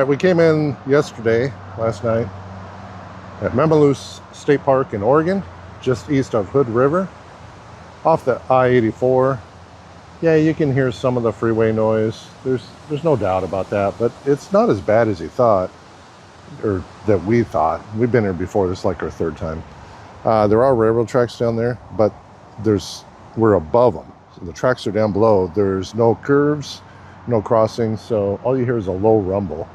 we came in last night, at Memaloose State Park in Oregon, just east of Hood River, off the I-84. Yeah, you can hear some of the freeway noise. There's no doubt about that, but it's not as bad as you thought, or that we thought. We've been here before. This is like our third time. There are railroad tracks down there, but we're above them. So the tracks are down below. There's no curves, no crossings, so all you hear is a low rumble.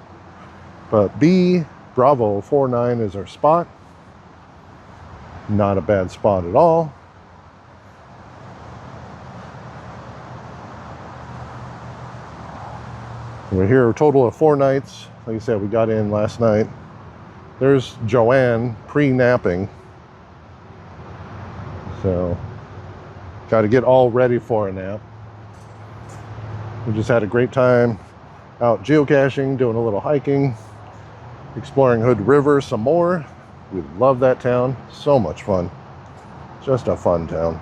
But B Bravo 49 is our spot. Not a bad spot at all. We're here a total of 4 nights. Like I said, we got in last night. There's Joanne pre-napping. So, got to get all ready for a nap. We just had a great time out geocaching, doing a little hiking, exploring Hood River some more. We love that town. So much fun. Just a fun town.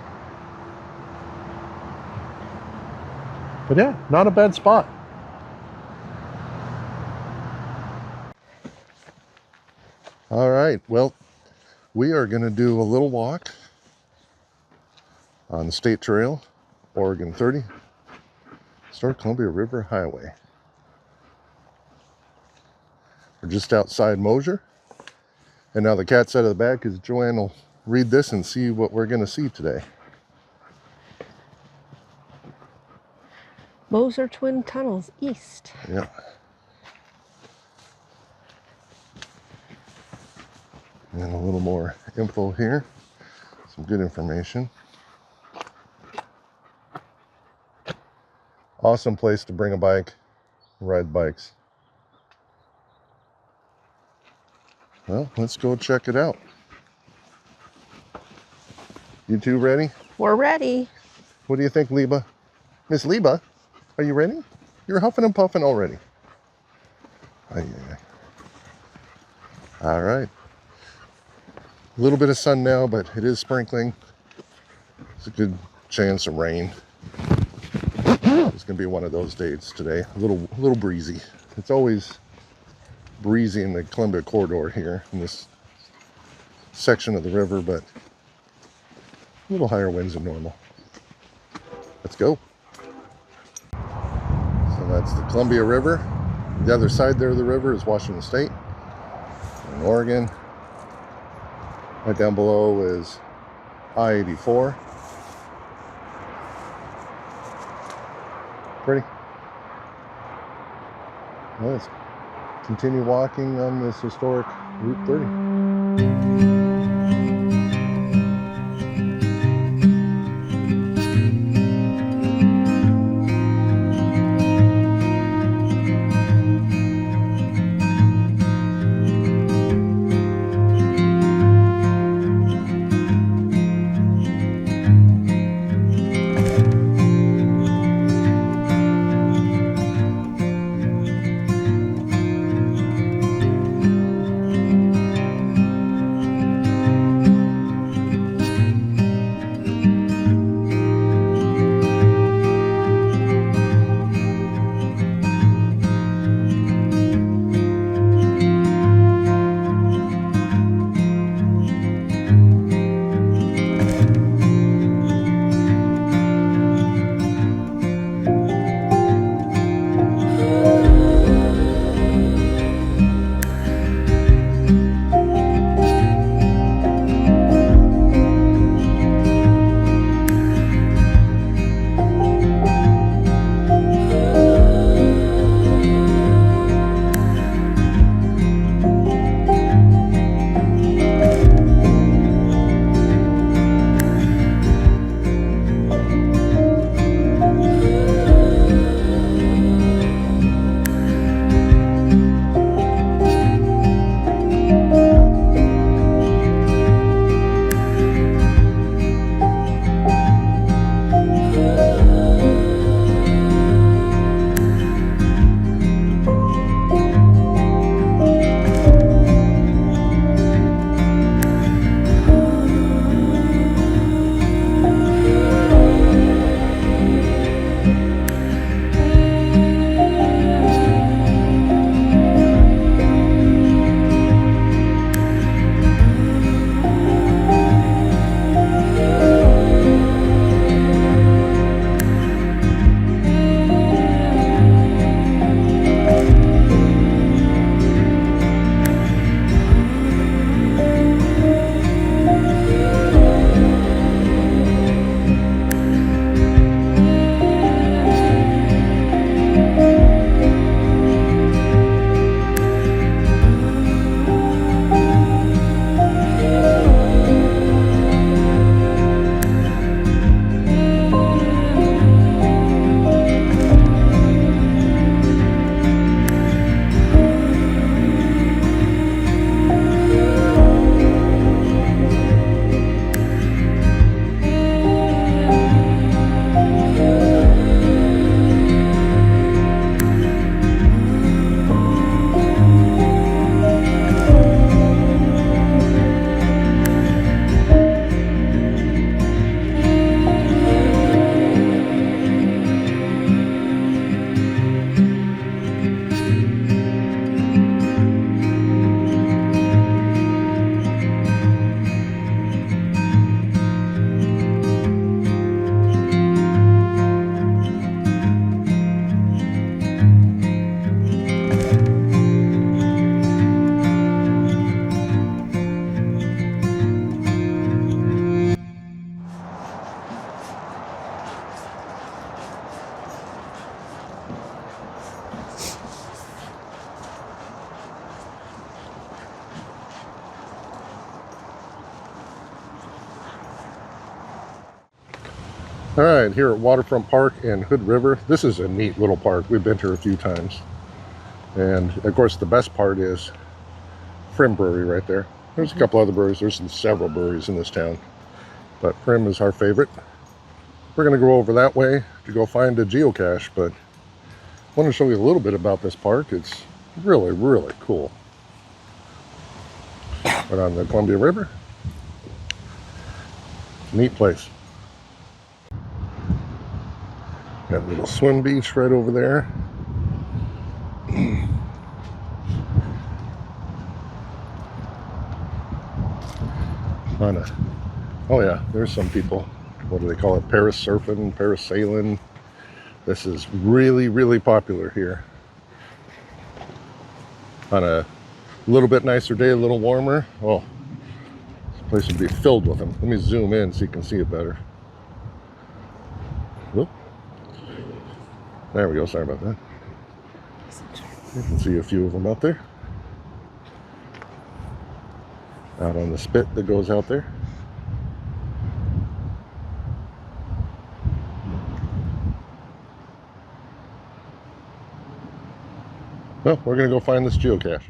But yeah, not a bad spot. All right, well, we are going to do a little walk on the State Trail, Oregon 30, Historic Columbia River Highway. We're just outside Mosier, and now the cat's out of the bag because Joanne will read this and see what we're going to see today. Mosier Twin Tunnels East. Yeah. And a little more info here. Some good information. Awesome place to bring a bike, ride bikes. Well, let's go check it out. You two ready? We're ready. What do you think, Liba? Miss Liba, are you ready? You're huffing and puffing already. All right. A little bit of sun now, but it is sprinkling. It's a good chance of rain. It's going to be one of those days today. A little breezy. It's always breezy in the Columbia corridor here in this section of the river, but a little higher winds than normal. Let's go. So that's the Columbia River. The other side there of the river is Washington State and Oregon. Right down below is I-84. Pretty. Well, let's continue walking on this historic Route 30. All right, here at Waterfront Park in Hood River. This is a neat little park. We've been here a few times. And of course, the best part is Frimm Brewery right there. There's a couple other breweries. There's several breweries in this town, but Frimm is our favorite. We're going to go over that way to go find a geocache, but I want to show you a little bit about this park. It's really, really cool. Right on the Columbia River. Neat place. Got a little swim beach right over there. Oh yeah, there's some people. What do they call it? Paris surfing, parasailing. This is really, really popular here. On a little bit nicer day, a little warmer. Oh, this place would be filled with them. Let me zoom in so you can see it better. Whoop. There we go. Sorry about that. You can see a few of them out there. Out on the spit that goes out there. Well, we're going to go find this geocache.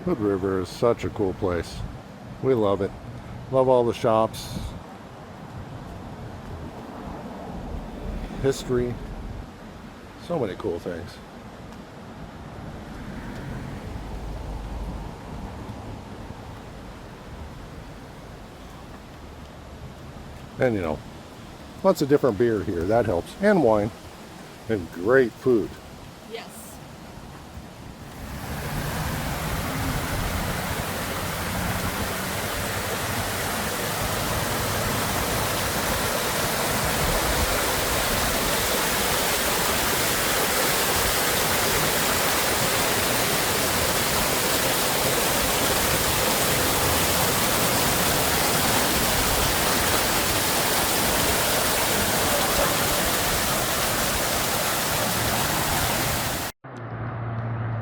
Hood River is such a cool place. We love it. Love all the shops. History. So many cool things. And you know, lots of different beer here. That helps. And wine. And great food. Yes.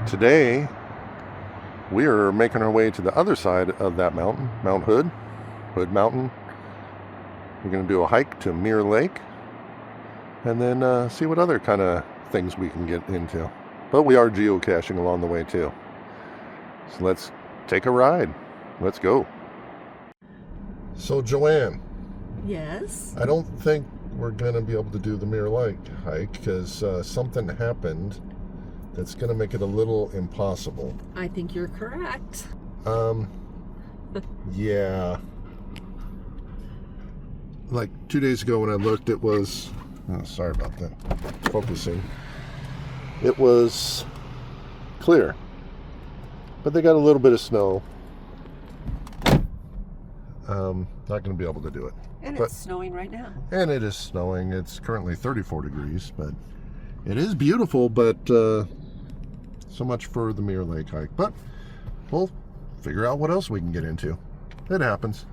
Today, we are making our way to the other side of that mountain, Mount Hood, Hood Mountain. We're going to do a hike to Mirror Lake, and then see what other kind of things we can get into. But we are geocaching along the way too. So let's take a ride. Let's go. So Joanne. Yes. I don't think we're going to be able to do the Mirror Lake hike because something happened that's going to make it a little impossible. I think you're correct. Yeah. Like 2 days ago when I looked, it was, oh, sorry about that, focusing. It was clear, but they got a little bit of snow. Not going to be able to do it. And it's snowing right now. And it is snowing. It's currently 34 degrees, but it is beautiful, but so much for the Mirror Lake hike. But we'll figure out what else we can get into. It happens.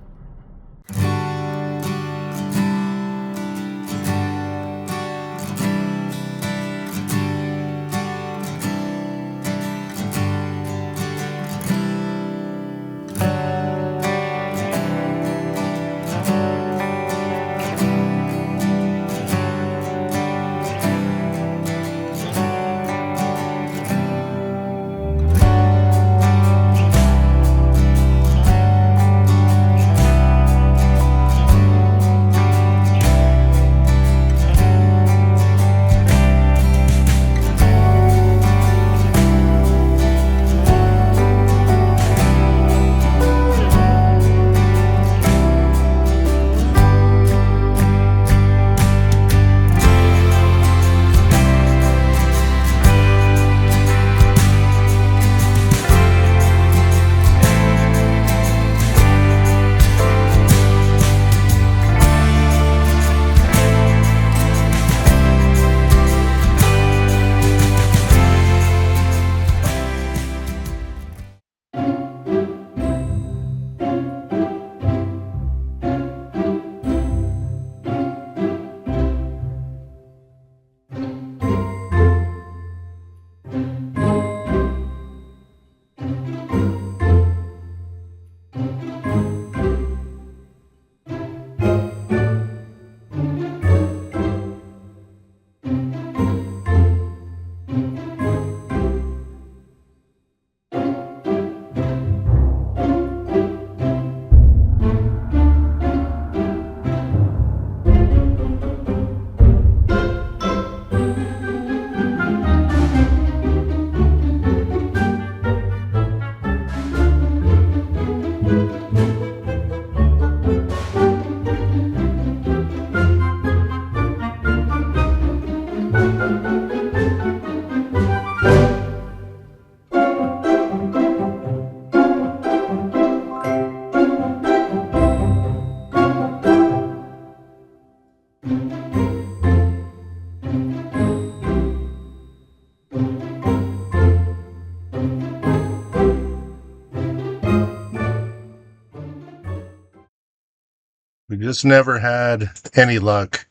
We just never had any luck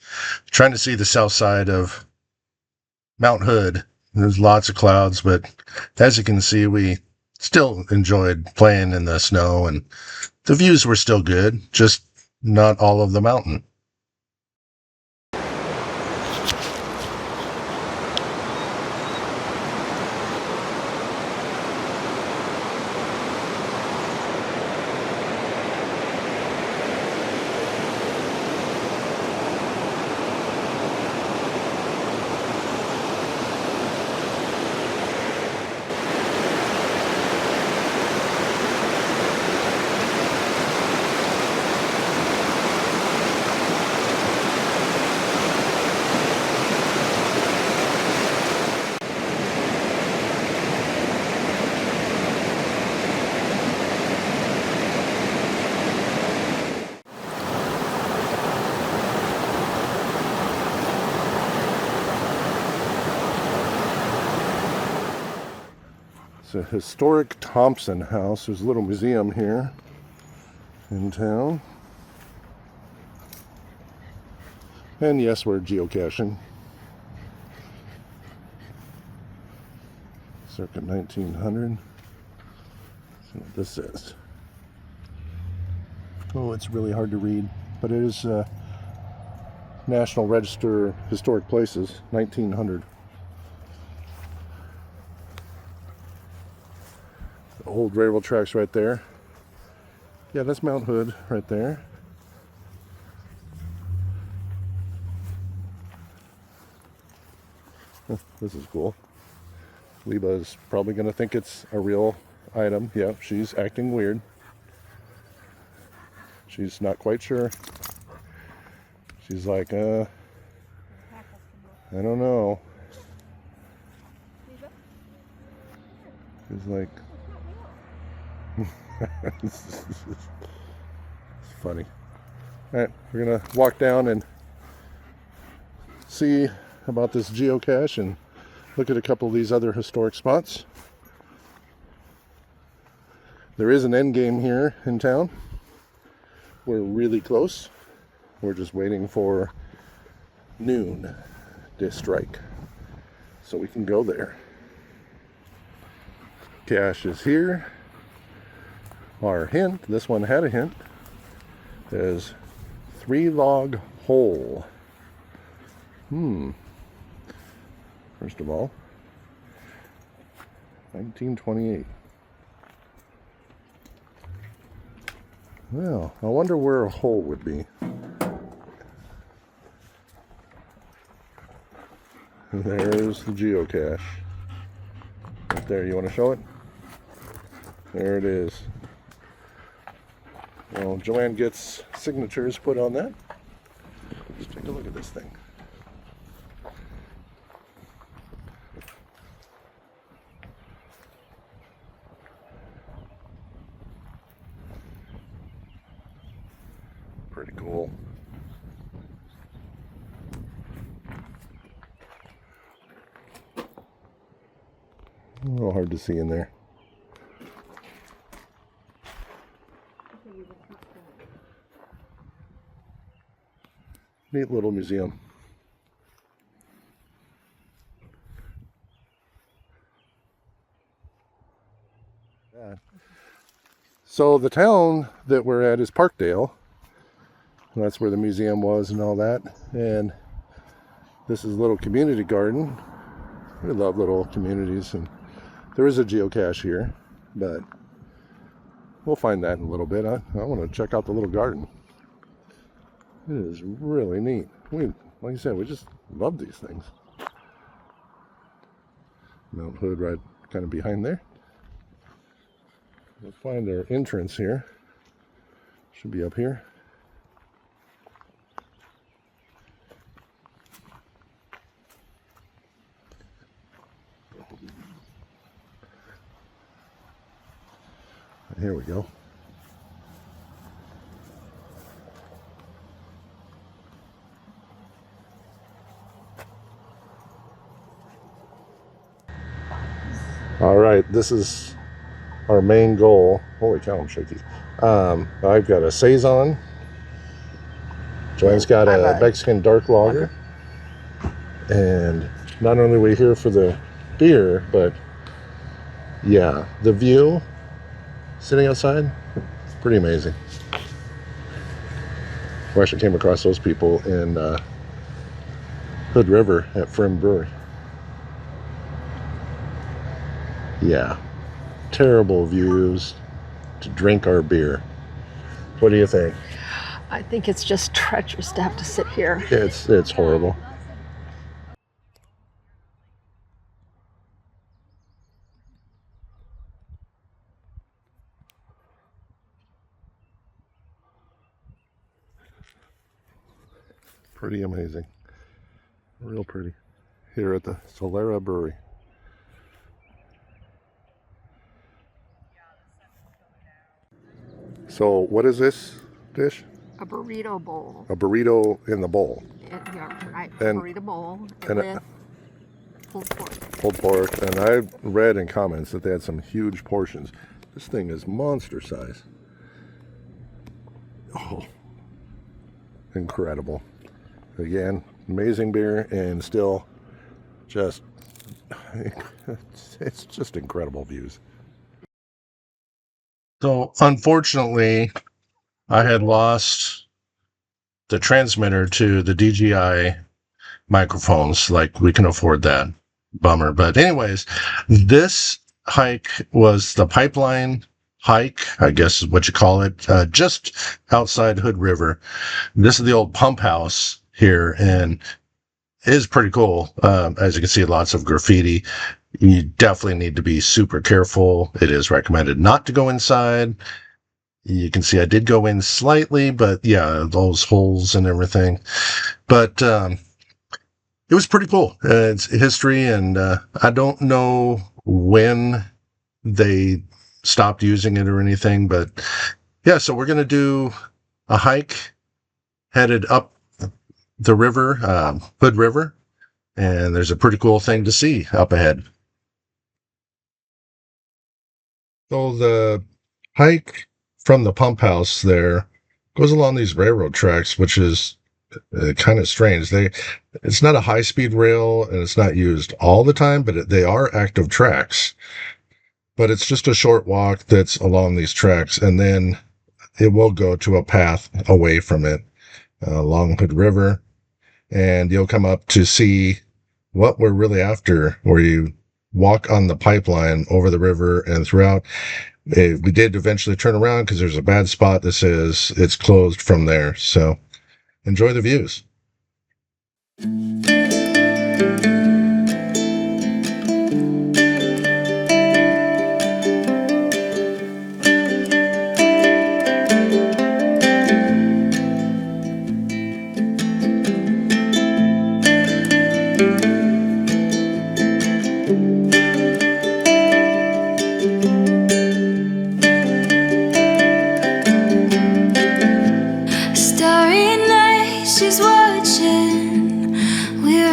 trying to see the south side of Mount Hood. There's lots of clouds, but as you can see, we still enjoyed playing in the snow, and the views were still good, just not all of the mountain. It's a historic Thompson house. There's a little museum here in town. And yes, we're geocaching. Circa 1900. Let's see what this is. Oh, it's really hard to read, but it is National Register Historic Places, 1900. The old railroad tracks right there. Yeah, that's Mount Hood right there. This is cool. Liba's probably going to think it's a real item. Yeah, she's acting weird. She's not quite sure. She's like, I don't know. She's like, it's funny. All right, we're gonna walk down and see about this geocache and look at a couple of these other historic spots. There is an end game here in town. We're really close. We're just waiting for noon to strike so we can go there. Cache is here. Our hint, this one had a hint, is 3-log hole. First of all, 1928. Well, I wonder where a hole would be. There's the geocache. Right there, you want to show it? There it is. Well, Joanne gets signatures put on that. Let's take a look at this thing. Pretty cool. A little hard to see in there. Neat little museum. So the town that we're at is Parkdale. And that's where the museum was and all that. And this is a little community garden. We love little communities, and there is a geocache here, but we'll find that in a little bit. I want to check out the little garden. It is really neat. Like I said, we just love these things. Mount Hood right kind of behind there. We'll find our entrance here. Should be up here. Here we go. All right, this is our main goal. Holy cow, I'm shaky. I've got a Saison. Joanne's got a Mexican dark lager. And not only are we here for the beer, but yeah, the view sitting outside, pretty amazing. We actually came across those people in Hood River at Friend Brewery. Yeah, terrible views to drink our beer. What do you think? I think it's just treacherous to have to sit here. It's horrible. Pretty amazing. Real pretty. Here at the Solera Brewery. So what is this dish? A burrito bowl. A burrito in the bowl. Yeah, right. And- Burrito bowl and with pulled pork. Pulled pork. And I read in comments that they had some huge portions. This thing is monster size. Oh, incredible. Again, amazing beer and still just, it's just incredible views. So unfortunately, I had lost the transmitter to the DJI microphones. Like, we can afford that. Bummer. But anyways, this hike was the pipeline hike, I guess is what you call it, just outside Hood River. This is the old pump house here, and it is pretty cool. As you can see, lots of graffiti. You definitely need to be super careful. It is recommended not to go inside. You can see I did go in slightly, but yeah, those holes and everything. But it was pretty cool. It's history, and I don't know when they stopped using it or anything, but yeah, so we're going to do a hike headed up the river, Hood River, and there's a pretty cool thing to see up ahead. So the hike from the pump house there goes along these railroad tracks, which is kind of strange. It's not a high-speed rail, and it's not used all the time, but they are active tracks. But it's just a short walk that's along these tracks, and then it will go to a path away from it along Hood River, and you'll come up to see what we're really after, where you walk on the pipeline over the river and throughout. We did eventually turn around because there's a bad spot that says it's closed from there. So enjoy the views. Starry night, she's watching. We're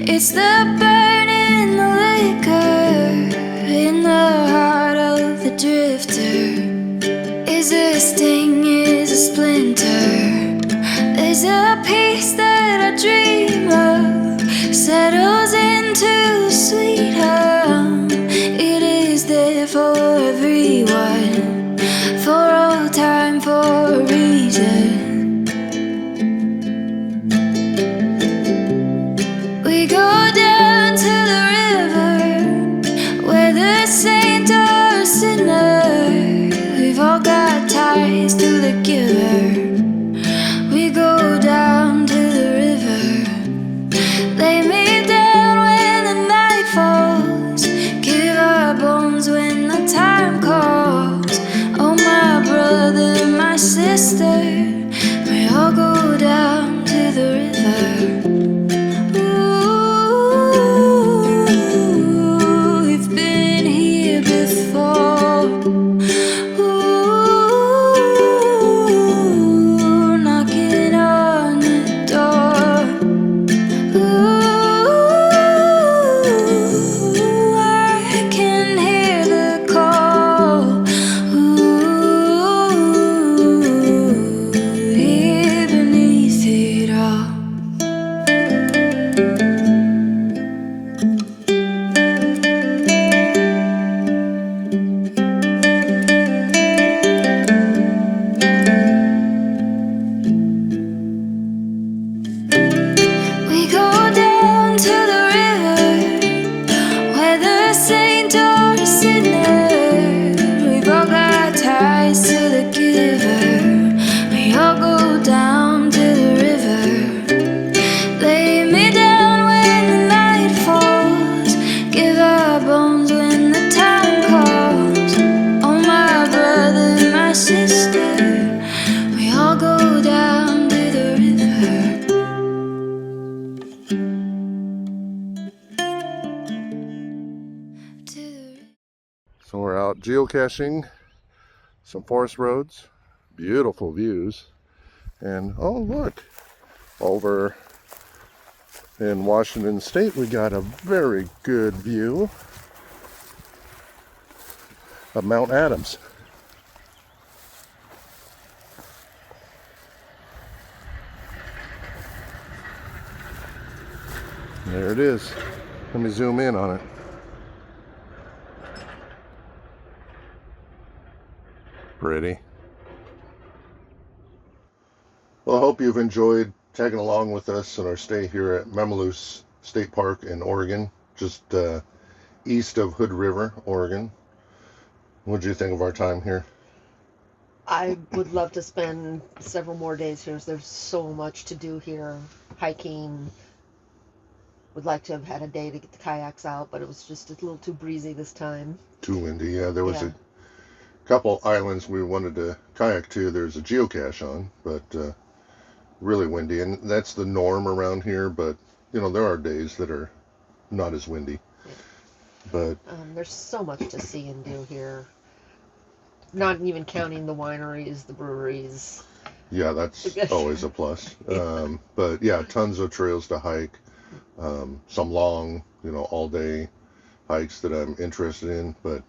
It's the burn in the liquor, in the heart of the drifter. Is a sting, is a splinter. There's a peace that I dream of, settles into a sweet hum. It is there for everyone, for all time, for a reason. We go down to the river, where the saint or a sinner, we've all got ties to the giver. We go down to the river, lay me down when the night falls, give our bones when the time calls. Oh my brother, my sister, we all go down to the river. So we're out geocaching some forest roads, beautiful views, and oh look, over in Washington State we got a very good view of Mount Adams. There it is. Let me zoom in on it. Pretty. Well, I hope you've enjoyed tagging along with us on our stay here at Memaloose State Park in Oregon, just east of Hood River, Oregon. What did you think of our time here? I would love to spend several more days here. There's so much to do here. Hiking. Would like to have had a day to get the kayaks out, but it was just a little too breezy this time. Too windy, yeah. There was a couple islands we wanted to kayak to. There's a geocache on, but really windy, and that's the norm around here. But you know, there are days that are not as windy. Yeah. But there's so much to see and do here. Not even counting the wineries, the breweries. Yeah, that's always a plus. But yeah, tons of trails to hike. Some long, you know, all day hikes that I'm interested in. But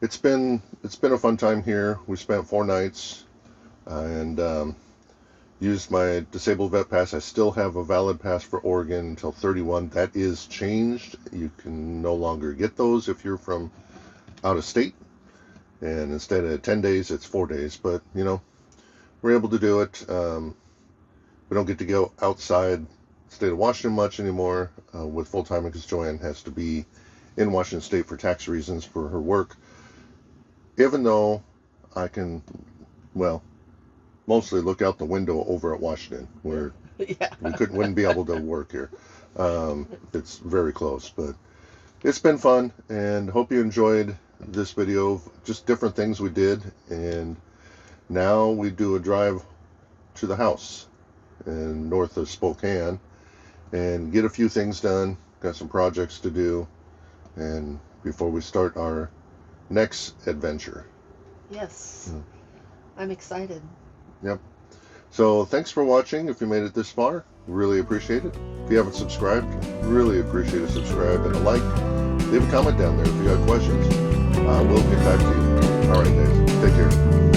it's been a fun time here. We spent 4 nights and used my disabled vet pass. I still have a valid pass for Oregon until 31. That is changed. You can no longer get those if you're from out of state. And instead of 10 days, it's 4 days. But, you know, we're able to do it. We don't get to go outside the state of Washington much anymore with full-time, because Joanne has to be in Washington State for tax reasons for her work. Even though I can, well, mostly look out the window over at Washington, where we wouldn't be able to work here. It's very close, but it's been fun, and hope you enjoyed this video of just different things we did. And now we do a drive to the house in north of Spokane and get a few things done. Got some projects to do, and before we start our next adventure. Yes. I'm excited. Yep. So thanks for watching if you made it this far. Really appreciate it. If you haven't subscribed, really appreciate a subscribe and a like. Leave a comment down there if you got questions. We'll get back to you. All right, guys. Take care.